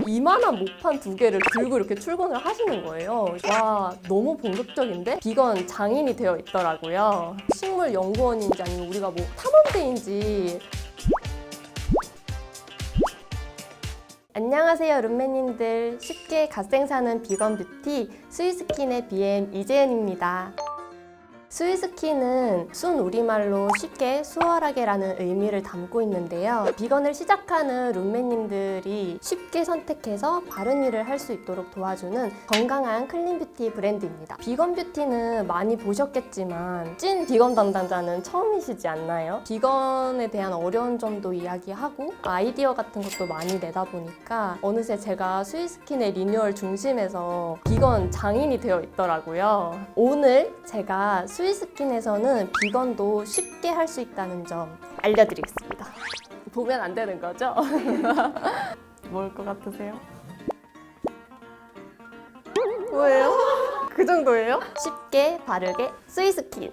이만한 모판 2개를 들고 이렇게 출근을 하시는 거예요. 와, 너무 본격적인데? 비건 장인이 되어 있더라고요. 식물 연구원인지 아니면 우리가 뭐 탐험대인지. 안녕하세요, 룸메님들. 쉽게 갓생 사는 비건 뷰티 스위스킨의 BM 이재은입니다. 스위스킨은 순 우리말로 쉽게 수월하게라는 의미를 담고 있는데요. 비건을 시작하는 룸메님들이 쉽게 선택해서 바른 일을 할 수 있도록 도와주는 건강한 클린 뷰티 브랜드입니다. 비건 뷰티는 많이 보셨겠지만 찐 비건 담당자는 처음이시지 않나요? 비건에 대한 어려운 점도 이야기하고 아이디어 같은 것도 많이 내다 보니까 어느새 제가 스위스킨의 리뉴얼 중심에서 비건 장인이 되어 있더라고요. 오늘 제가 스위스킨에서는 비건도 쉽게 할 수 있다는 점 알려드리겠습니다. 보면 안 되는 거죠? 뭘 것 같으세요? 뭐예요? 그 정도예요? 쉽게 바르게 스위스킨!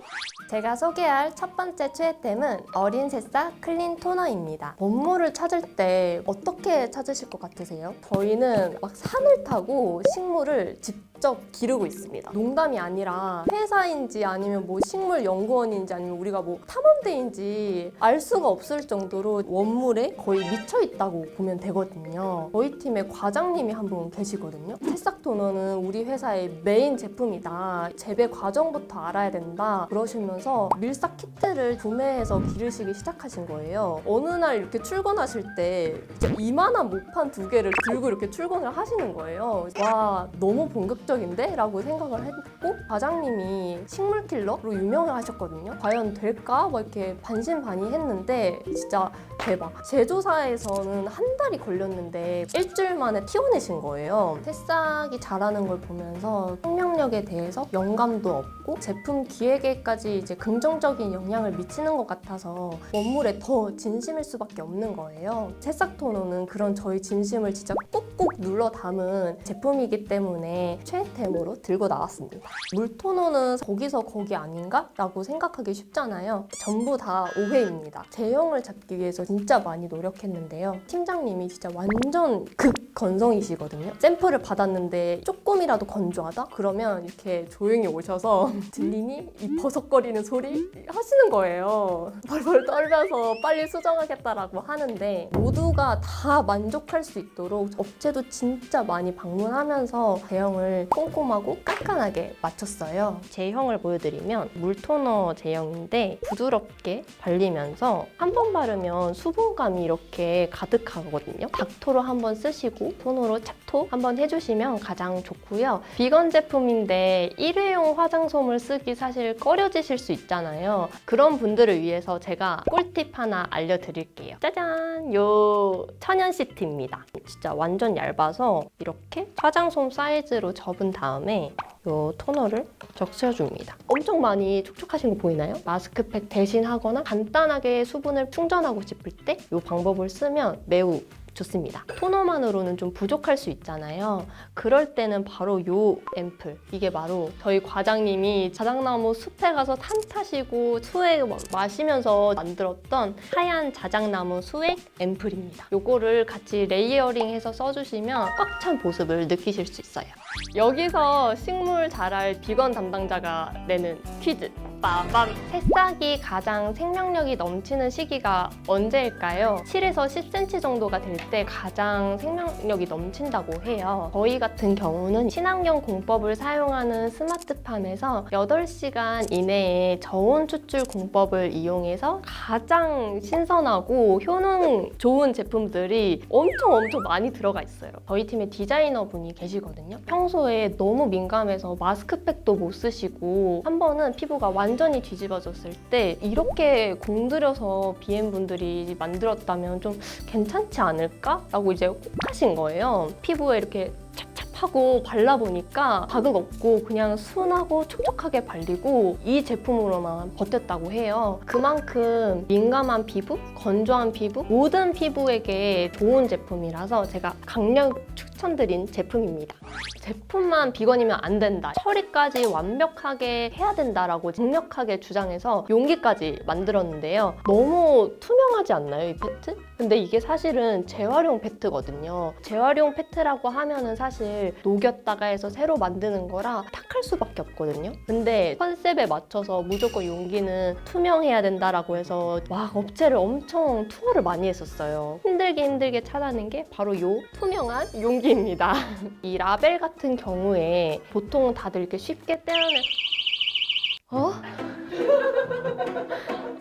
제가 소개할 첫 번째 최애템은 어린 새싹 클린 토너입니다. 원물을 찾을 때 어떻게 찾으실 것 같으세요? 저희는 막 산을 타고 식물을 직접 기르고 있습니다. 농담이 아니라 회사인지 아니면 뭐 식물 연구원인지 아니면 우리가 뭐 탐험대인지 알 수가 없을 정도로 원물에 거의 미쳐 있다고 보면 되거든요. 저희 팀에 과장님이 한 분 계시거든요. 새싹 토너는 우리 회사의 메인 제품이다. 재배 과정부터 알아야 된다. 그러시면서 밀싹 키트를 구매해서 기르시기 시작하신 거예요. 어느 날 이렇게 출근하실 때 진짜 이만한 모판 2개를 들고 이렇게 출근을 하시는 거예요. 와, 너무 본격적인데? 라고 생각을 했고 과장님이 식물킬러로 유명을 하셨거든요. 과연 될까? 막 이렇게 반신반의했는데 진짜 대박. 제조사에서는 한 달이 걸렸는데 일주일 만에 튀어내신 거예요. 새싹이 자라는 걸 보면서 생명력에 대해서 영감도 얻고 제품 기획에까지 이제 긍정적인 영향을 미치는 것 같아서 원물에 더 진심일 수밖에 없는 거예요. 새싹 토너는 그런 저희 진심을 진짜 꾹꾹 눌러 담은 제품이기 때문에 최애템으로 들고 나왔습니다. 물 토너는 거기서 거기 아닌가? 라고 생각하기 쉽잖아요. 전부 다 오해입니다. 제형을 잡기 위해서 진짜 많이 노력했는데요. 팀장님이 진짜 완전 극건성이시거든요. 샘플을 받았는데 조금이라도 건조하다? 그러면 이렇게 조용히 오셔서 들리니? 이 버석거리는 소리? 하시는 거예요. 벌벌 떨면서 빨리 수정하겠다라고 하는데 모두가 다 만족할 수 있도록 업체도 진짜 많이 방문하면서 제형을 꼼꼼하고 깐깐하게 맞췄어요. 제형을 보여드리면 물토너 제형인데 부드럽게 발리면서 한 번 바르면 수분감이 이렇게 가득하거든요. 닥토로 한번 쓰시고 토너로 찹토 한번 해주시면 가장 좋고요. 비건 제품인데 일회용 화장솜을 쓰기 사실 꺼려지실 수 있잖아요. 그런 분들을 위해서 제가 꿀팁 하나 알려드릴게요. 짜잔! 요 천연 시트입니다. 진짜 완전 얇아서 이렇게 화장솜 사이즈로 접은 다음에 요 토너를 적셔줍니다. 엄청 많이 촉촉하신 거 보이나요? 마스크팩 대신 하거나 간단하게 수분을 충전하고 싶을 때 이 방법을 쓰면 매우 좋습니다. 토너만으로는 좀 부족할 수 있잖아요. 그럴 때는 바로 요 앰플, 이게 바로 저희 과장님이 자작나무 숲에 가서 탄 타시고 수액 마시면서 만들었던 하얀 자작나무 수액 앰플입니다. 요거를 같이 레이어링해서 써주시면 꽉 찬 보습을 느끼실 수 있어요. 여기서 식물 자랄 비건 담당자가 내는 퀴즈. 빠밤! 새싹이 가장 생명력이 넘치는 시기가 언제일까요? 7에서 10cm 정도가 될 때 가장 생명력이 넘친다고 해요. 저희 같은 경우는 친환경 공법을 사용하는 스마트팜에서 8시간 이내에 저온 추출 공법을 이용해서 가장 신선하고 효능 좋은 제품들이 엄청 많이 들어가 있어요. 저희 팀에 디자이너 분이 계시거든요. 평소에 너무 민감해서 마스크팩도 못 쓰시고 한 번은 피부가 완전히 뒤집어졌을 때 이렇게 공들여서 BM분들이 만들었다면 좀 괜찮지 않을까? 라고 이제 혹하신 거예요. 피부에 이렇게 찹찹하고 발라보니까 자극 없고 그냥 순하고 촉촉하게 발리고 이 제품으로만 버텼다고 해요. 그만큼 민감한 피부, 건조한 피부, 모든 피부에게 좋은 제품이라서 제가 강력 추천드린 제품입니다. 제품만 비건이면 안 된다. 처리까지 완벽하게 해야 된다라고 강력하게 주장해서 용기까지 만들었는데요. 너무 투명하지 않나요, 이 페트? 근데 이게 사실은 재활용 페트거든요. 재활용 페트라고 하면은 사실 녹였다가 해서 새로 만드는 거라 탁할 수밖에 없거든요. 근데 컨셉에 맞춰서 무조건 용기는 투명해야 된다라고 해서 막 업체를 엄청 투어를 많이 했었어요. 힘들게 찾아낸 게 바로 요 투명한 용기입니다. 이 라벨 같은 경우에 보통 다들 이렇게 쉽게 떼어내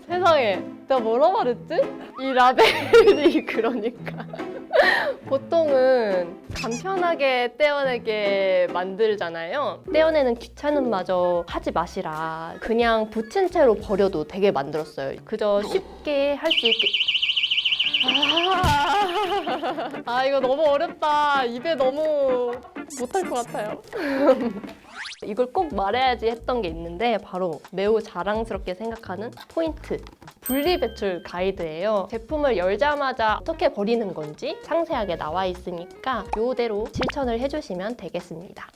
세상에, 내가 뭐라 말했지? 이 라벨이 그러니까 보통은 간편하게 떼어내게 만들잖아요. 떼어내는 귀찮음마저 하지 마시라. 그냥 붙인 채로 버려도 되게 만들었어요. 그저 쉽게 할 수 있게. 이거 너무 어렵다. 입에 너무 못할 것 같아요. 이걸 꼭 말해야지 했던 게 있는데 바로 매우 자랑스럽게 생각하는 포인트. 분리배출 가이드예요. 제품을 열자마자 어떻게 버리는 건지 상세하게 나와 있으니까 이대로 실천을 해주시면 되겠습니다.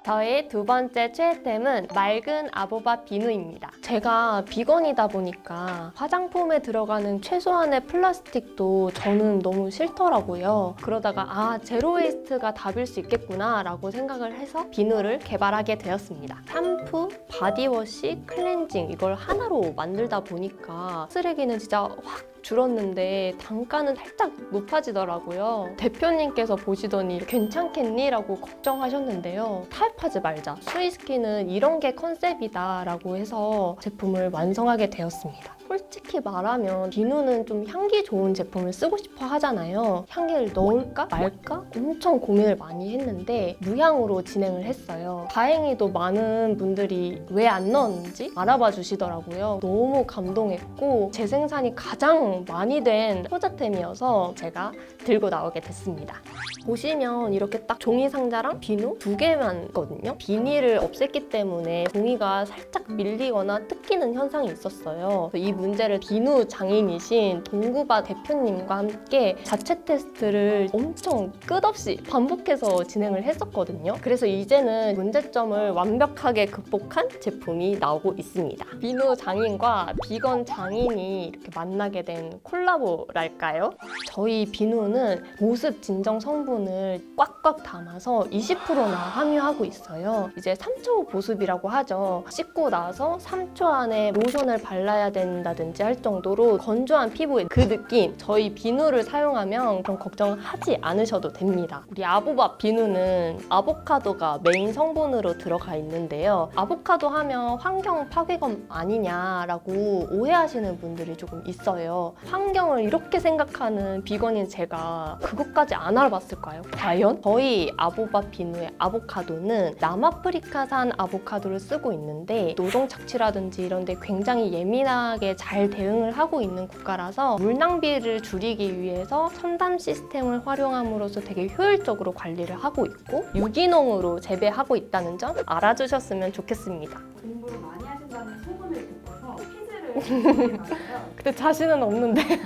저의 두 번째 최애템은 맑은 아보바 비누입니다. 제가 비건이다 보니까 화장품에 들어가는 최소한의 플라스틱도 저는 너무 싫더라고요. 그러다가 제로 웨이스트가 답일 수 있겠구나 라고 생각을 해서 비누를 개발하게 되었습니다. 샴푸, 바디워시, 클렌징 이걸 하나로 만들다 보니까 쓰레기는 진짜 확 줄었는데 단가는 살짝 높아지더라고요. 대표님께서 보시더니 괜찮겠니? 라고 걱정하셨는데요. 타협하지 말자. 스위스키는 이런 게 컨셉이다 라고 해서 제품을 완성하게 되었습니다. 솔직히 말하면 비누는 좀 향기 좋은 제품을 쓰고 싶어 하잖아요. 향기를 넣을까 말까 엄청 고민을 많이 했는데 무향으로 진행을 했어요. 다행히도 많은 분들이 왜 안 넣었는지 알아봐 주시더라고요. 너무 감동했고 재생산이 가장 많이 된 효자템이어서 제가 들고 나오게 됐습니다. 보시면 이렇게 딱 종이 상자랑 비누 두 개만 있거든요. 비닐을 없앴기 때문에 종이가 살짝 밀리거나 뜯기는 현상이 있었어요. 이 문제를 비누 장인이신 동구바 대표님과 함께 자체 테스트를 엄청 끝없이 반복해서 진행을 했었거든요. 그래서 이제는 문제점을 완벽하게 극복한 제품이 나오고 있습니다. 비누 장인과 비건 장인이 이렇게 만나게 된 콜라보랄까요? 저희 비누는 보습 진정 성분을 꽉꽉 담아서 20%나 함유하고 있어요. 이제 3초 보습이라고 하죠. 씻고 나서 3초 안에 로션을 발라야 된다든지 할 정도로 건조한 피부에 그 느낌, 저희 비누를 사용하면 그런 걱정하지 않으셔도 됩니다. 우리 아보바 비누는 아보카도가 메인 성분으로 들어가 있는데요. 아보카도 하면 환경 파괴검 아니냐라고 오해하시는 분들이 조금 있어요. 환경을 이렇게 생각하는 비건인 제가 그것까지 안 알아봤을까요? 과연? 저희 아보바 비누의 아보카도는 남아프리카산 아보카도를 쓰고 있는데 노동 착취라든지 이런 데 굉장히 예민하게 잘 대응을 하고 있는 국가라서 물 낭비를 줄이기 위해서 첨단 시스템을 활용함으로써 되게 효율적으로 관리를 하고 있고 유기농으로 재배하고 있다는 점 알아주셨으면 좋겠습니다. 공부를 많이 하신다는 소문을 듣고서 퀴즈를 준비해봤어요. 근데 자신은 없는데. 퀴즈를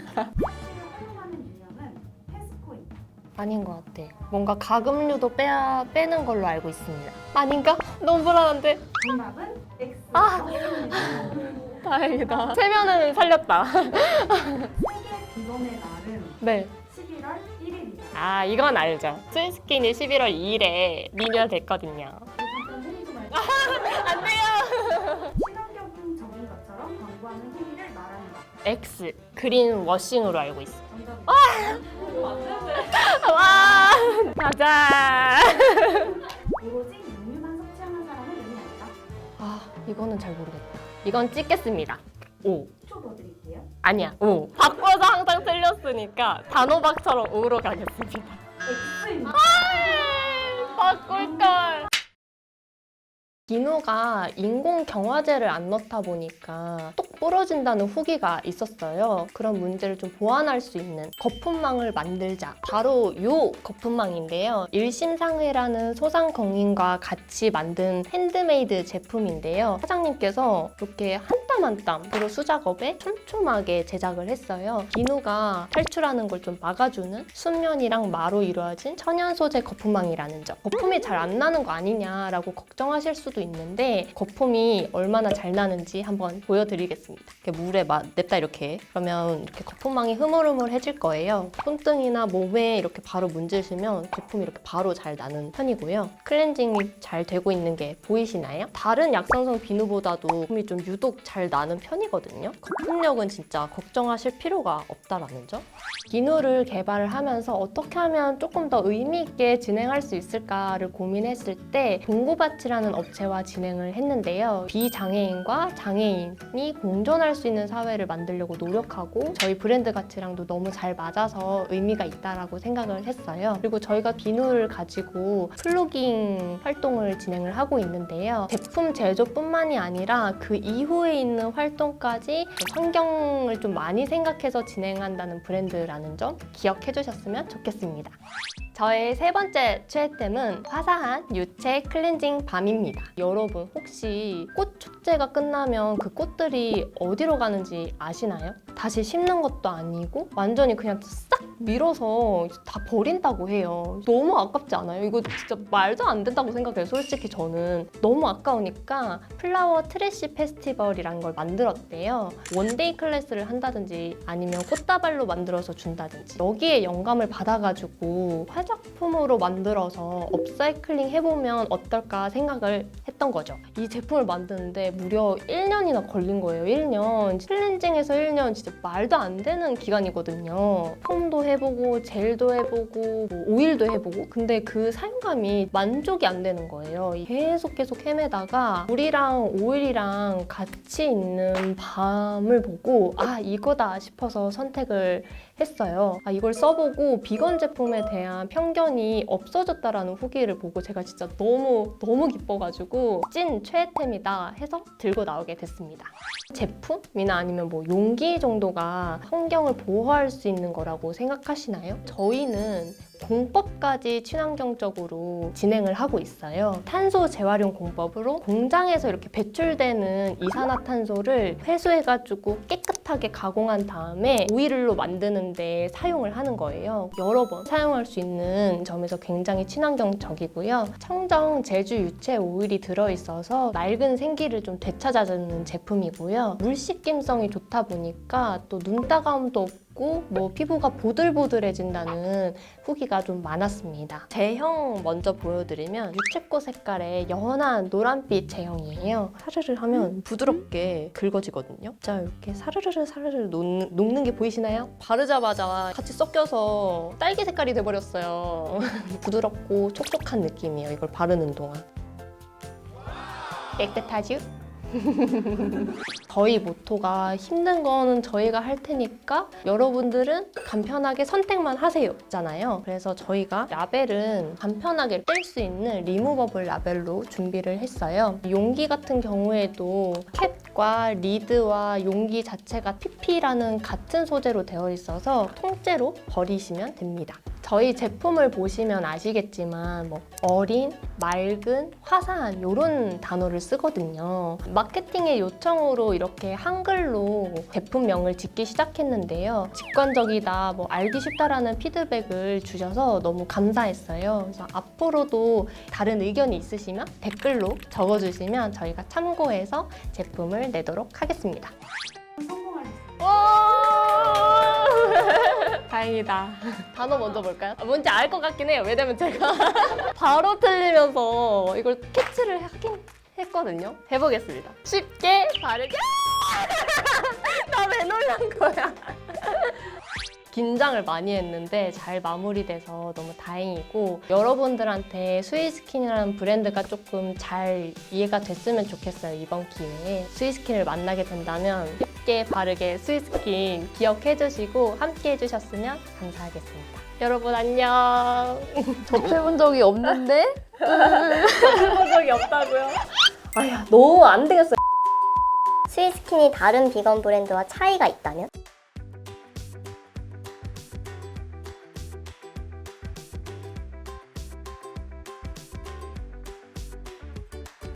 활용하는 유형은 패스코인. 아닌 것 같아. 뭔가 가금류도 빼는 걸로 알고 있습니다. 아닌가? 너무 불안한데. 정답은 X. 다행이다. 세면은 살렸다. 세계 비건의 날은 네. 11월 1일입니다. 이건 알죠. 스위스킨이 11월 2일에 리뉴얼됐거든요. 잠깐 흔히 좀 알죠? 안 돼요. 친환경 적인 것처럼 광고하는 행위를 말합니다. X. 그린 워싱으로 알고 있어. 정답은 와! 가자. 오로지 육류만 섭취하는 사람은 의미한다. 이거는 잘 모르겠다. 이건 찍겠습니다. O. 10초 더 드릴게요. 아니야. O. 바꿔서 항상 틀렸으니까 단호박처럼 O로 가겠습니다. X입니다. 바꿀걸. 비누가 인공 경화제를 안 넣다 보니까 부러진다는 후기가 있었어요. 그런 문제를 좀 보완할 수 있는 거품망을 만들자. 바로 요 거품망인데요. 일심상회라는 소상공인과 같이 만든 핸드메이드 제품인데요. 사장님께서 이렇게 한 땀 한 땀 도로 수작업에 촘촘하게 제작을 했어요. 비누가 탈출하는 걸 좀 막아주는 순면이랑 마로 이루어진 천연 소재 거품망이라는 점. 거품이 잘 안 나는 거 아니냐라고 걱정하실 수도 있는데 거품이 얼마나 잘 나는지 한번 보여드리겠습니다. 이렇게 물에 냅다 이렇게 그러면 이렇게 거품망이 흐물흐물해질 거예요. 손등이나 몸에 이렇게 바로 문지르시면 거품이 이렇게 바로 잘 나는 편이고요. 클렌징이 잘 되고 있는 게 보이시나요? 다른 약산성 비누보다도 거품이 좀 유독 잘 나는 편이거든요. 거품력은 진짜 걱정하실 필요가 없다라는 점. 비누를 개발을 하면서 어떻게 하면 조금 더 의미 있게 진행할 수 있을까를 고민했을 때 동구밭이라는 업체와 진행을 했는데요. 비장애인과 장애인이 공존할 수 있는 사회를 만들려고 노력하고 저희 브랜드 가치랑도 너무 잘 맞아서 의미가 있다라고 생각을 했어요. 그리고 저희가 비누를 가지고 플로깅 활동을 진행을 하고 있는데요. 제품 제조뿐만이 아니라 그 이후에 있는 활동까지 환경을 좀 많이 생각해서 진행한다는 브랜드라는 점 기억해 주셨으면 좋겠습니다. 저의 세 번째 최애템은 화사한 유체 클렌징 밤입니다. 여러분 혹시 꽃 축제가 끝나면 그 꽃들이 어디로 가는지 아시나요? 다시 심는 것도 아니고 완전히 그냥 싹 밀어서 다 버린다고 해요. 너무 아깝지 않아요? 이거 진짜 말도 안 된다고 생각해요. 솔직히 저는 너무 아까우니까 플라워 트래쉬 페스티벌이라는 걸 만들었대요. 원데이 클래스를 한다든지 아니면 꽃다발로 만들어서 준다든지 여기에 영감을 받아가지고 화작품으로 만들어서 업사이클링 해보면 어떨까 생각을 했던 거죠. 이 제품을 만드는데 무려 1년이나 걸린 거예요. 1년. 클렌징에서 1년 진짜 말도 안 되는 기간이거든요. 폼도 해보고 젤도 해보고 뭐 오일도 해보고 근데 그 사용감이 만족이 안 되는 거예요. 계속 헤매다가 물이랑 오일이랑 같이 있는 밤을 보고 아 이거다 싶어서 선택을 했어요. 이걸 써보고 비건 제품에 대한 편견이 없어졌다라는 후기를 보고 제가 진짜 너무 기뻐가지고 찐 최애템이다 해서 들고 나오게 됐습니다. 제품이나 아니면 뭐 용기 정도가 환경을 보호할 수 있는 거라고 생각하시나요? 저희는 공법까지 친환경적으로 진행을 하고 있어요. 탄소 재활용 공법으로 공장에서 이렇게 배출되는 이산화탄소를 회수해가지고 깨끗하게 가공한 다음에 오일로 만드는 데 사용을 하는 거예요. 여러 번 사용할 수 있는 점에서 굉장히 친환경적이고요. 청정 제주 유체 오일이 들어있어서 맑은 생기를 좀 되찾아주는 제품이고요. 물씻김성이 좋다 보니까 또 눈따가움도 없고 뭐 피부가 보들보들해진다는 후기가 좀 많았습니다. 제형 먼저 보여드리면 유채꽃 색깔의 연한 노란빛 제형이에요. 사르르 하면 부드럽게 긁어지거든요. 자 이렇게 사르르 녹는 게 보이시나요? 바르자마자 같이 섞여서 딸기 색깔이 돼버렸어요. 부드럽고 촉촉한 느낌이에요. 이걸 바르는 동안. 깨끗하죠? 저희 모토가 힘든 거는 저희가 할 테니까 여러분들은 간편하게 선택만 하세요 잖아요. 그래서 저희가 라벨은 간편하게 뗄 수 있는 리무버블 라벨로 준비를 했어요. 용기 같은 경우에도 캡과 리드와 용기 자체가 PP라는 같은 소재로 되어 있어서 통째로 버리시면 됩니다. 저희 제품을 보시면 아시겠지만 뭐 어린, 맑은, 화사한 이런 단어를 쓰거든요. 마케팅의 요청으로 이렇게 한글로 제품명을 짓기 시작했는데요. 직관적이다, 뭐 알기 쉽다라는 피드백을 주셔서 너무 감사했어요. 그래서 앞으로도 다른 의견이 있으시면 댓글로 적어주시면 저희가 참고해서 제품을 내도록 하겠습니다. 성공하셨어요. 다행이다. 단어 먼저 볼까요? 뭔지 알 것 같긴 해요. 왜냐면 제가 바로 틀리면서 이걸 캐치를 하긴 했거든요. 해보겠습니다. 쉽게 바르게. 나 왜 놀란 거야? 긴장을 많이 했는데 잘 마무리돼서 너무 다행이고 여러분들한테 스위스킨이라는 브랜드가 조금 잘 이해가 됐으면 좋겠어요. 이번 기회에 스위스킨을 만나게 된다면 쉽게 바르게 스위스킨 기억해주시고 함께 해주셨으면 감사하겠습니다. 여러분 안녕. 접해본 적이 없는데? 해본 적이 없다고요? 아야 너무 안 되겠어요. 스위스킨이 다른 비건 브랜드와 차이가 있다면?